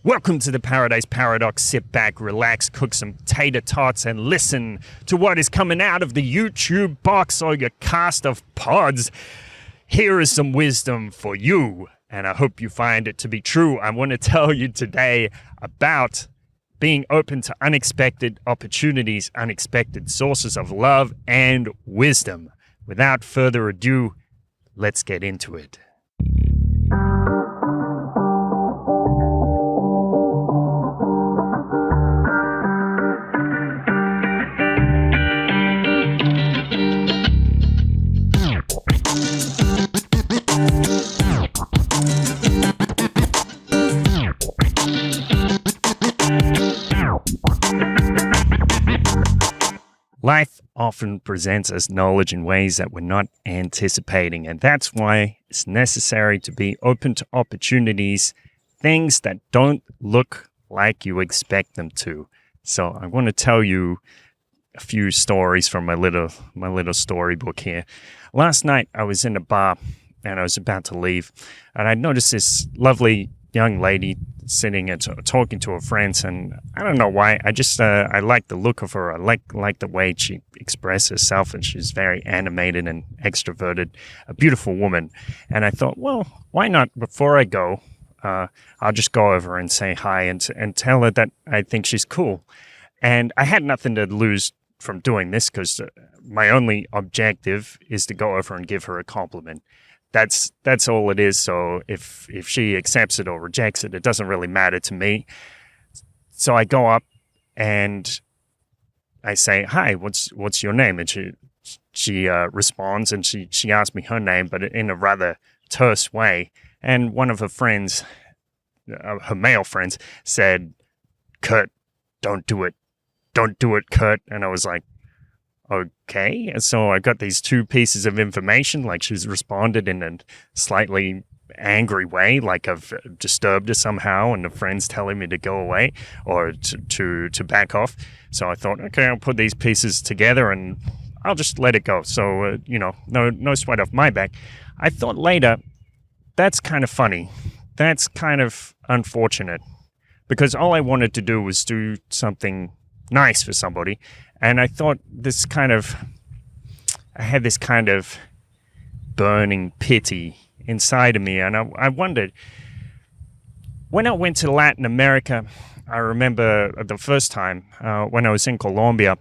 Welcome to the Paradise Paradox. Sit back, relax, cook some tater tots, and listen to what is coming out of the YouTube box or your cast of pods. Here is some wisdom for you, and I hope you find it to be true. I want to tell you today about being open to unexpected opportunities, unexpected sources of love and wisdom. Without further ado, let's get into it. Life often presents us knowledge in ways that we're not anticipating, and that's why it's necessary to be open to opportunities, things that don't look like you expect them to. So I want to tell you a few stories from my little storybook here. Last night I was in a bar and I was about to leave, and I noticed this lovely young lady sitting and talking to her friends, and I don't know why. I just I like the look of her. I like the way she expresses herself, and she's very animated and extroverted, a beautiful woman. And I thought, well, why not? Before I go, I'll just go over and say hi and tell her that I think she's cool. And I had nothing to lose from doing this because my only objective is to go over and give her a compliment. That's all it is. So if she accepts it or rejects it, it doesn't really matter to me. So I go up and I say, "Hi, what's your name?" And she responds, and she asks me her name, but in a rather terse way. And one of her friends, her male friends, said, "Kurt, don't do it, Kurt." And I was like, okay. And so I got these two pieces of information, like she's responded in a slightly angry way, like I've disturbed her somehow, and the friend's telling me to go away or to back off. So I thought, okay, I'll put these pieces together and I'll just let it go. So, no sweat off my back. I thought later, that's kind of funny. That's kind of unfortunate, because all I wanted to do was do something nice for somebody. And I thought I had this kind of burning pity inside of me. And I wondered, when I went to Latin America, I remember the first time when I was in Colombia,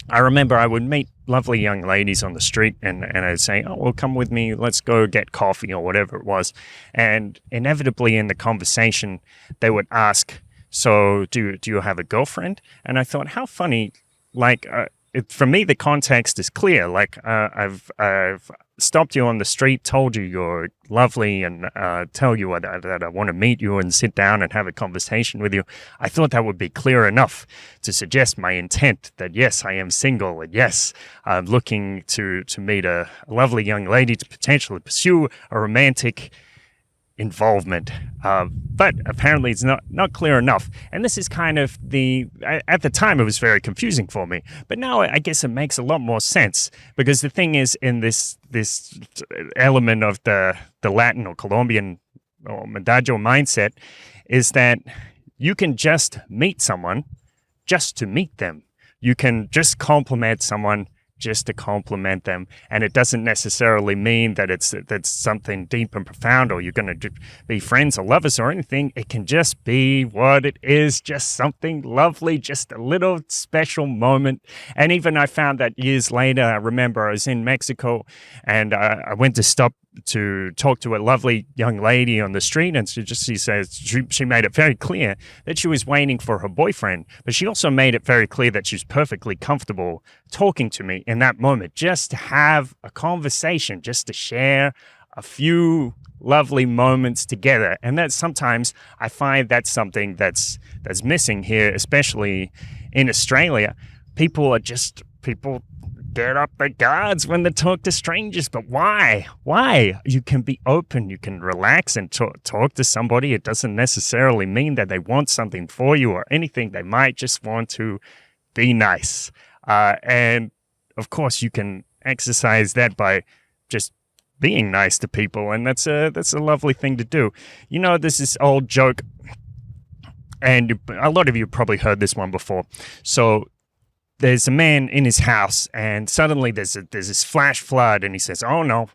I remember I would meet lovely young ladies on the street and I'd say, "Oh, well, come with me, let's go get coffee," or whatever it was. And inevitably in the conversation, they would ask, "So do you have a girlfriend?" And I thought, how funny. Like, for me, the context is clear. Like, I've stopped you on the street, told you you're lovely, and tell you that I want to meet you and sit down and have a conversation with you. I thought that would be clear enough to suggest my intent that, yes, I am single, and yes, I'm looking to meet a lovely young lady to potentially pursue a romantic involvement. But apparently it's not clear enough. And this is kind of at the time it was very confusing for me, but now I guess it makes a lot more sense, because the thing is, in this element of the Latin or Colombian or Medallo mindset, is that you can just meet someone just to meet them. You can just compliment someone just to compliment them, and it doesn't necessarily mean that that's something deep and profound, or you're going to be friends or lovers or anything. It can just be what it is, just something lovely, just a little special moment. And even I found that years later, I remember I was in Mexico and I went to stop to talk to a lovely young lady on the street, and she says she made it very clear that she was waiting for her boyfriend, but she also made it very clear that she was perfectly comfortable talking to me in that moment, just to have a conversation, just to share a few lovely moments together. And that sometimes I find that's something that's missing here, especially in Australia. People get up their guards when they talk to strangers. But why? You can be open, you can relax and talk to somebody. It doesn't necessarily mean that they want something for you or anything. They might just want to be nice. And of course, you can exercise that by just being nice to people, and that's a lovely thing to do. You know, there's this old joke And a lot of you probably heard this one before. So there's a man in his house, and suddenly there's this flash flood, and he says, "Oh no,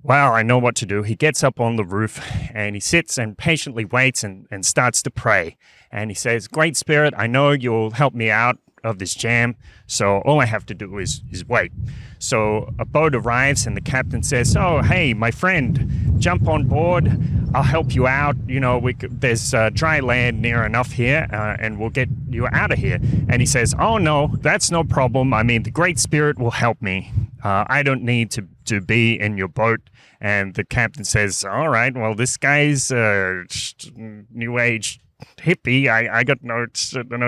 well, I know what to do." He gets up on the roof, and he sits and patiently waits and starts to pray. And he says, "Great Spirit, I know you'll help me out of this jam, so all I have to do is wait." So a boat arrives, and the captain says, "Oh, hey, my friend, jump on board. I'll help you out. You know, there's dry land near enough here, and we'll get you out of here." And he says, "Oh, no, that's no problem. I mean, the Great Spirit will help me. I don't need to be in your boat." And the captain says, "All right, well, this guy's new age hippie. I got no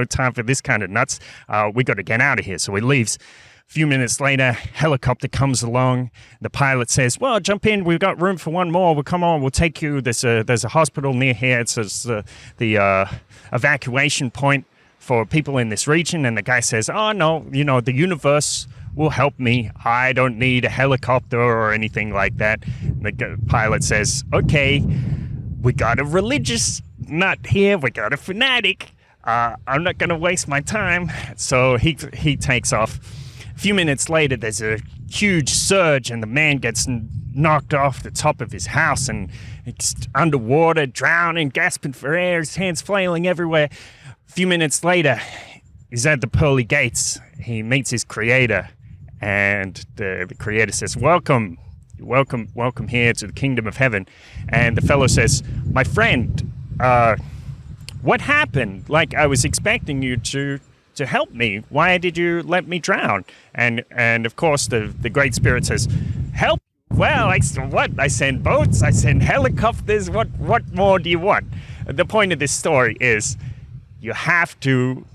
time for this kind of nuts. We got to get out of here." So he leaves. A few minutes later, helicopter comes along. The pilot says, "Well, jump in. We've got room for one more. Well, come on. We'll take you. There's a hospital near here. It's the evacuation point for people in this region." And the guy says, "Oh, no, you know, the universe will help me. I don't need a helicopter or anything like that." The pilot says, "Okay, we got a religious nut here. We got a fanatic. I'm not going to waste my time." So he takes off. A few minutes later, there's a huge surge, and the man gets knocked off the top of his house, and it's underwater, drowning, gasping for air, his hands flailing everywhere. A few minutes later, he's at the pearly gates. He meets his creator, and the creator says, welcome here to the kingdom of heaven." And the fellow says, "My friend, what happened? Like, I was expecting you to help me. Why did you let me drown?" And of course the Great Spirit says, "Help? Well, I send boats, I send helicopters. What more do you want?" The point of this story is you have to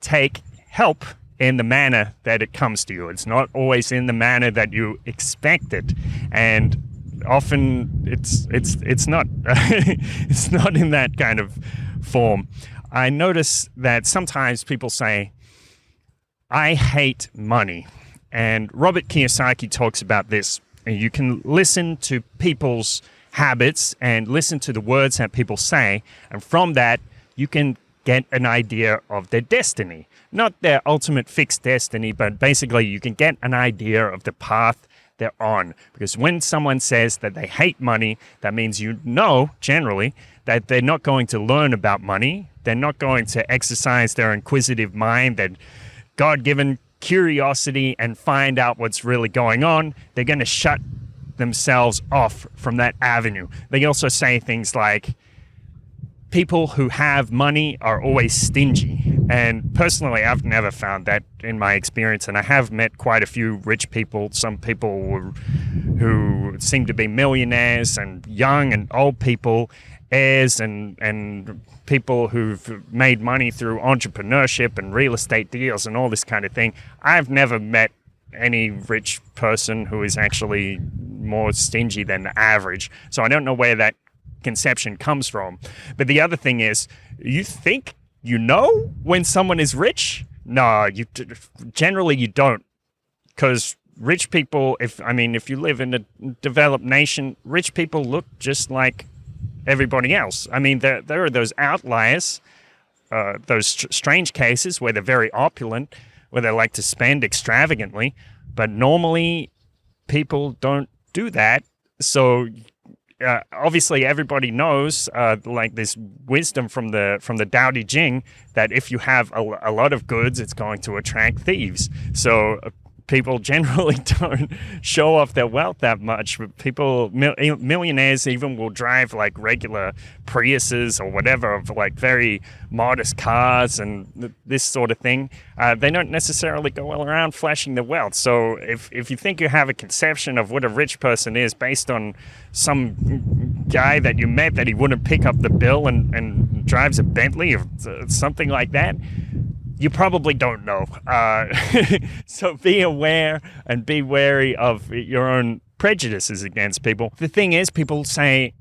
take help in the manner that it comes to you. It's not always in the manner that you expect it, and often it's not it's not in that kind of form. I notice that sometimes people say, "I hate money," and Robert Kiyosaki talks about this. You can listen to people's habits and listen to the words that people say, and from that you can get an idea of their destiny. Not their ultimate fixed destiny, but basically you can get an idea of the path they're on. Because when someone says that they hate money, that means you know, generally, that they're not going to learn about money. They're not going to exercise their inquisitive mind, their God-given curiosity, and find out what's really going on. They're going to shut themselves off from that avenue. They also say things like, people who have money are always stingy. And personally, I've never found that in my experience. And I have met quite a few rich people, some people who seem to be millionaires, and young and old people, heirs and people who've made money through entrepreneurship and real estate deals and all this kind of thing. I've never met any rich person who is actually more stingy than the average. So I don't know where that conception comes from. But the other thing is, you think you know when someone is rich? No, generally you don't, because rich people, if you live in a developed nation, rich people look just like everybody else. I mean, there are those outliers, those strange cases where they're very opulent, where they like to spend extravagantly, but normally people don't do that. So obviously everybody knows, like this wisdom from the Tao Te Ching, that if you have a lot of goods, it's going to attract thieves. So people generally don't show off their wealth that much. People, millionaires even will drive like regular Priuses or whatever, of like very modest cars and this sort of thing. They don't necessarily go around flashing their wealth. So if you think you have a conception of what a rich person is based on some guy that you met that he wouldn't pick up the bill and drives a Bentley or something like that, you probably don't know. So be aware and be wary of your own prejudices against people. The thing is, people say,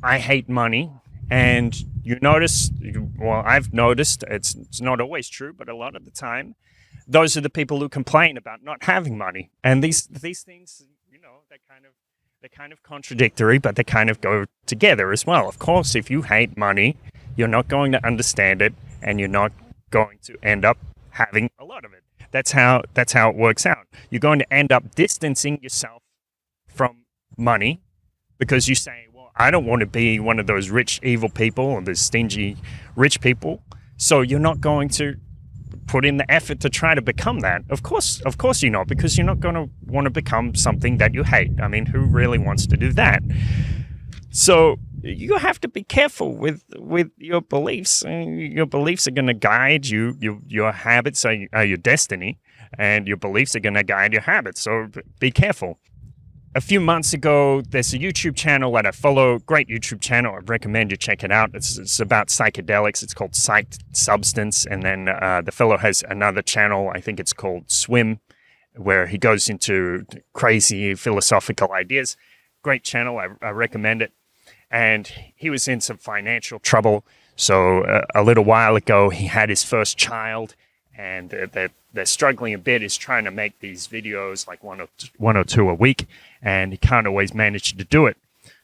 "I hate money," and you notice, well, I've noticed, it's not always true, but a lot of the time, those are the people who complain about not having money. And these things, they're kind of contradictory, but they kind of go together as well. Of course, if you hate money, you're not going to understand it, and you're not going to end up having a lot of it. That's how it works out. You're going to end up distancing yourself from money because you say, well, I don't want to be one of those rich, evil people or the stingy rich people. So you're not going to put in the effort to try to become that. Of course you're not, because you're not going to want to become something that you hate. I mean, who really wants to do that? So you have to be careful with your beliefs. Your beliefs are going to guide you. Your habits are your destiny, and your beliefs are going to guide your habits. So be careful. A few months ago, there's a YouTube channel that I follow, great YouTube channel. I recommend you check it out. It's about psychedelics. It's called Psyched Substance. And then the fellow has another channel, I think it's called Swim, where he goes into crazy philosophical ideas. Great channel. I recommend it. And he was in some financial trouble. So a little while ago, he had his first child, and they're struggling a bit. He's trying to make these videos, like one or two a week, and he can't always manage to do it.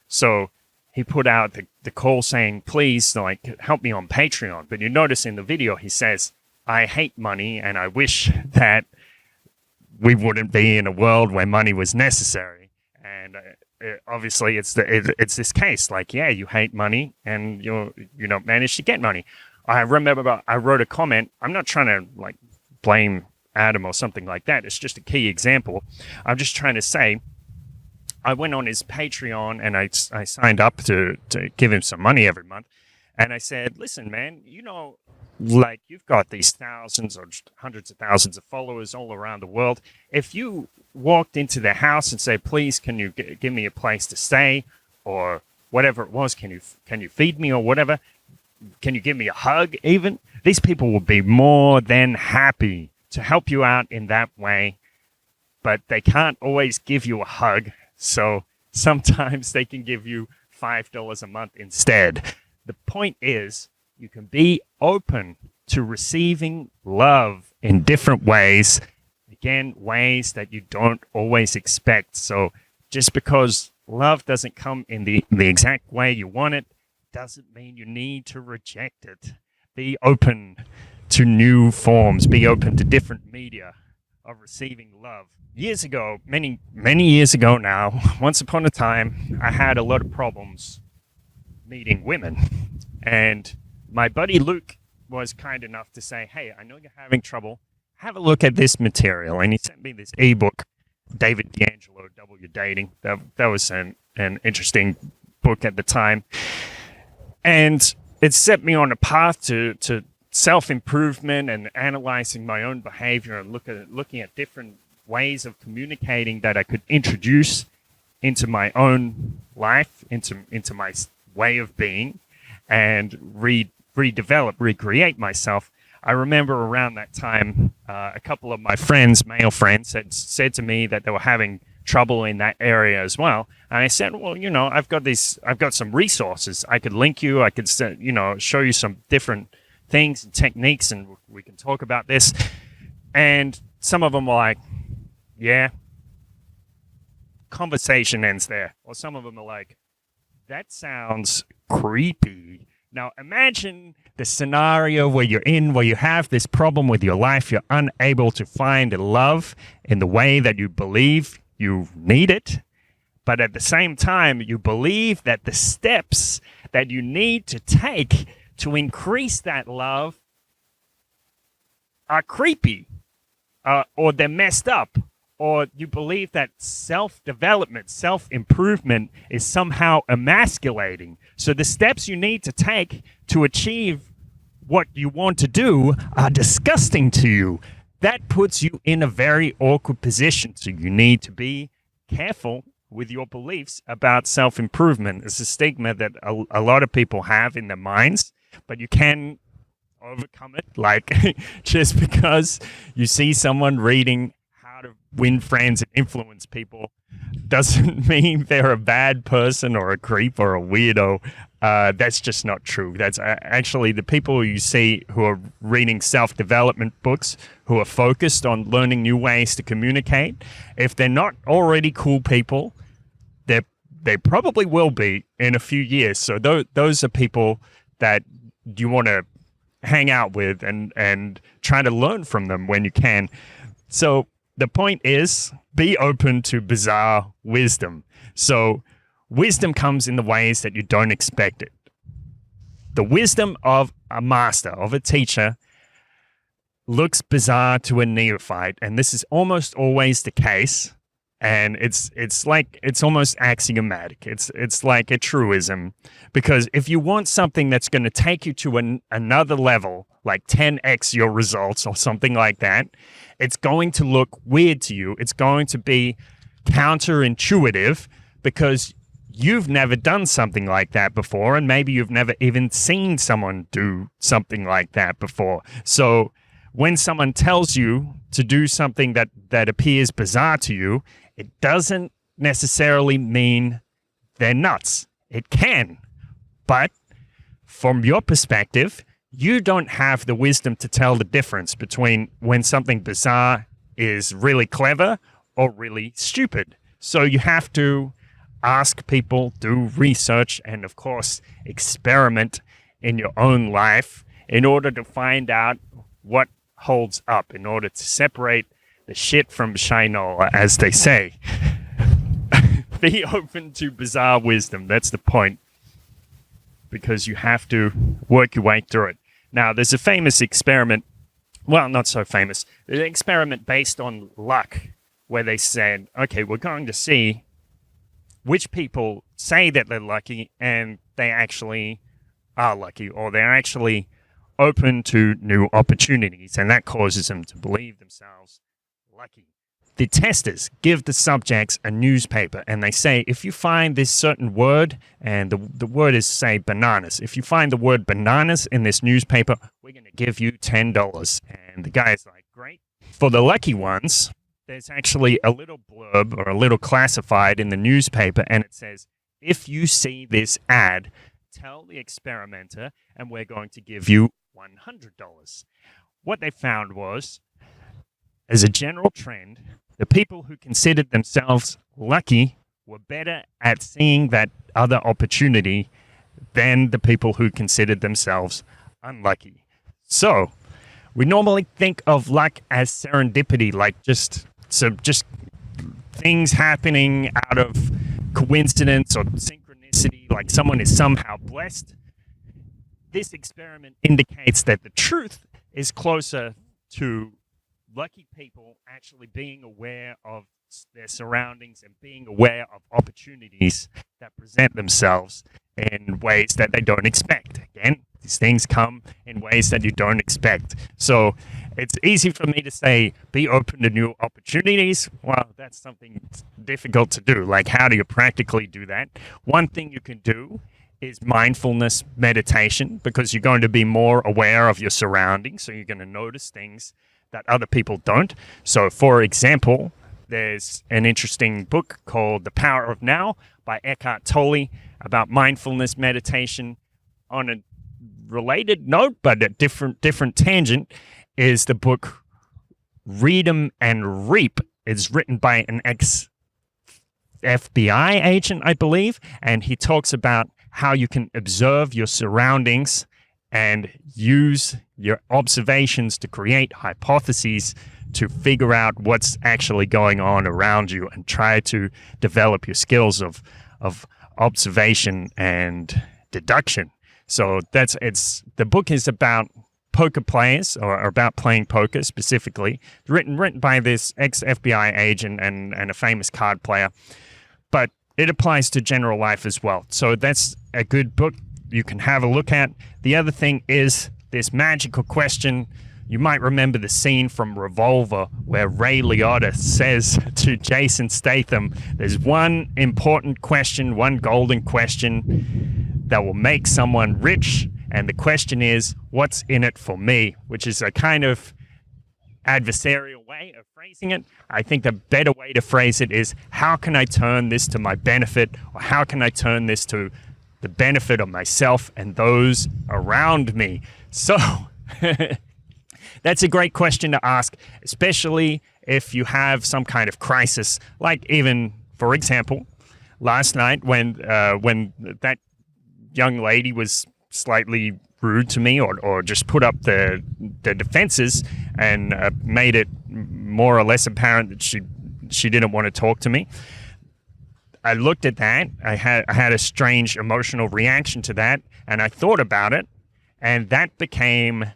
So he put out the call saying, please, like, help me on Patreon. But you notice in the video, he says, I hate money, and I wish that we wouldn't be in a world where money was necessary. And obviously, it's this case. Like, yeah, you hate money, and you don't manage to get money. I remember I wrote a comment. I'm not trying to, like, blame Adam or something like that. It's just a key example. I'm just trying to say, I went on his Patreon and I signed up to give him some money every month. And I said, listen, man, like, you've got these thousands or hundreds of thousands of followers all around the world. If you walked into their house and say, please, can you give me a place to stay, or whatever it was, can you feed me or whatever, can you give me a hug even? These people will be more than happy to help you out in that way, but they can't always give you a hug. So sometimes they can give you $5 a month instead. The point is, you can be open to receiving love in different ways. Again, ways that you don't always expect. So just because love doesn't come in the exact way you want it, doesn't mean you need to reject it. Be open to new forms. Be open to different media of receiving love. Years ago, many years ago now, once upon a time, I had a lot of problems meeting women. And my buddy Luke was kind enough to say, hey, I know you're having trouble. Have a look at this material. And he sent me this ebook, David D'Angelo, Double Your Dating. That was an interesting book at the time. And it set me on a path to self-improvement and analyzing my own behavior and looking at different ways of communicating that I could introduce into my own life, into my way of being, and redevelop, recreate myself. I remember around that time, a couple of my friends, male friends, had said to me that they were having trouble in that area as well. And I said, well, I've got some resources. I could link you. I could, show you some different things and techniques, and we can talk about this. And some of them were like, yeah, conversation ends there. Or some of them are like, that sounds creepy. Now, imagine the scenario where you have this problem with your life. You're unable to find love in the way that you believe you need it. But at the same time, you believe that the steps that you need to take to increase that love are creepy, or they're messed up, or you believe that self-development, self-improvement is somehow emasculating. So the steps you need to take to achieve what you want to do are disgusting to you. That puts you in a very awkward position. So you need to be careful with your beliefs about self-improvement. It's a stigma that a lot of people have in their minds, but you can overcome it. Like, just because you see someone reading how to win friends and influence people doesn't mean they're a bad person or a creep or a weirdo. That's just not true. That's actually the people you see who are reading self-development books, who are focused on learning new ways to communicate. If they're not already cool people, they probably will be in a few years. So those are people that do you want to hang out with and try to learn from them when you can. So the point is, be open to bizarre wisdom. So wisdom comes in the ways that you don't expect it. The wisdom of a master, of a teacher, looks bizarre to a neophyte, and this is almost always the case. And it's almost axiomatic. It's like a truism, because if you want something that's going to take you to another level, like 10x your results or something like that, it's going to look weird to you. It's going to be counterintuitive because you've never done something like that before, and maybe you've never even seen someone do something like that before. So when someone tells you to do something that appears bizarre to you, it doesn't necessarily mean they're nuts. It can. But from your perspective, you don't have the wisdom to tell the difference between when something bizarre is really clever or really stupid. So you have to ask people, do research, and of course, experiment in your own life in order to find out what holds up, in order to separate the shit from shinola, as they say. Be open to bizarre wisdom. That's the point. Because you have to work your way through it. Now, there's a famous experiment. Well, not so famous. There's an experiment based on luck where they said, okay, we're going to see which people say that they're lucky and they actually are lucky, or they're actually open to new opportunities, and that causes them to believe themselves lucky. The testers give the subjects a newspaper, and they say, if you find this certain word, and the word is, say, bananas. If you find the word bananas in this newspaper, we're going to give you $10. And the guy is like, great. For the lucky ones, there's actually a little blurb or a little classified in the newspaper, and it says, if you see this ad, tell the experimenter, and we're going to give you $100. What they found was, as a general trend, the people who considered themselves lucky were better at seeing that other opportunity than the people who considered themselves unlucky. So, we normally think of luck as serendipity, like just things happening out of coincidence or synchronicity, like someone is somehow blessed. This experiment indicates that the truth is closer to lucky people actually being aware of their surroundings and being aware of opportunities that present themselves in ways that they don't expect. Again, these things come in ways that you don't expect. So it's easy for me to say, be open to new opportunities. Well, that's something difficult to do. Like, how do you practically do that? One thing you can do is mindfulness meditation, because you're going to be more aware of your surroundings. So you're going to notice things that other people don't. So, for example, there's an interesting book called The Power of Now by Eckhart Tolle about mindfulness meditation. On a related note, but a different tangent, is the book Read 'em and Reap. It's written by an ex-FBI agent, I believe, and he talks about how you can observe your surroundings and use your observations to create hypotheses to figure out what's actually going on around you and try to develop your skills of observation and deduction. So the book is about poker players, or about playing poker specifically, written by this ex-FBI agent and a famous card player, but it applies to general life as well. So that's a good book you can have a look at. The other thing is this magical question. You might remember the scene from Revolver where Ray Liotta says to Jason Statham, there's one important question, one golden question that will make someone rich, and the question is, what's in it for me? Which is a kind of adversarial way of phrasing it. I think the better way to phrase it is, how can I turn this to my benefit, or how can I turn this to the benefit of myself and those around me? So that's a great question to ask, especially if you have some kind of crisis. Like, even, for example, last night when that young lady was slightly rude to me or just put up the defenses and made it more or less apparent that she didn't want to talk to me. I looked at that. I had a strange emotional reaction to that, and I thought about it, and that became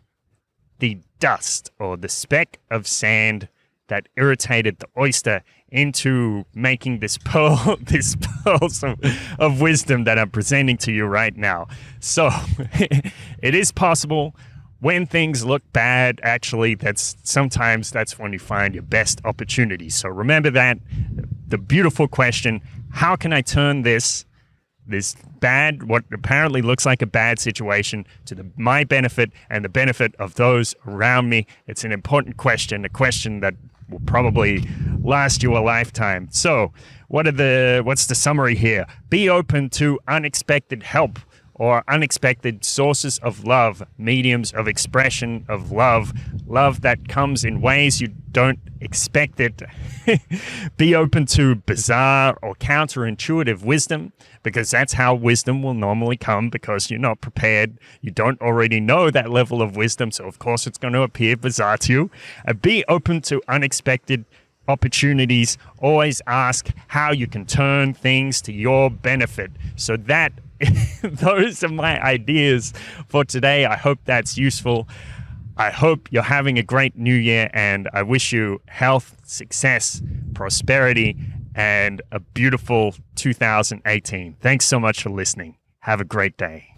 the dust or the speck of sand that irritated the oyster into making this pearl, this pearls of wisdom that I'm presenting to you right now. So it is possible when things look bad. Actually, sometimes that's when you find your best opportunity. So remember that, the beautiful question: how can I turn this bad, what apparently looks like a bad situation, to my benefit and the benefit of those around me? It's an important question, a question that will probably last you a lifetime. So what's the summary here? Be open to unexpected help or unexpected sources of love, mediums of expression of love that comes in ways you don't expect it. Be open to bizarre or counterintuitive wisdom, because that's how wisdom will normally come, because you're not prepared. You don't already know that level of wisdom, so of course it's going to appear bizarre to you. Be open to unexpected opportunities. Always ask how you can turn things to your benefit. So that those are my ideas for today. I hope that's useful. I hope you're having a great new year, and I wish you health, success, prosperity, and a beautiful 2018. Thanks so much for listening. Have a great day.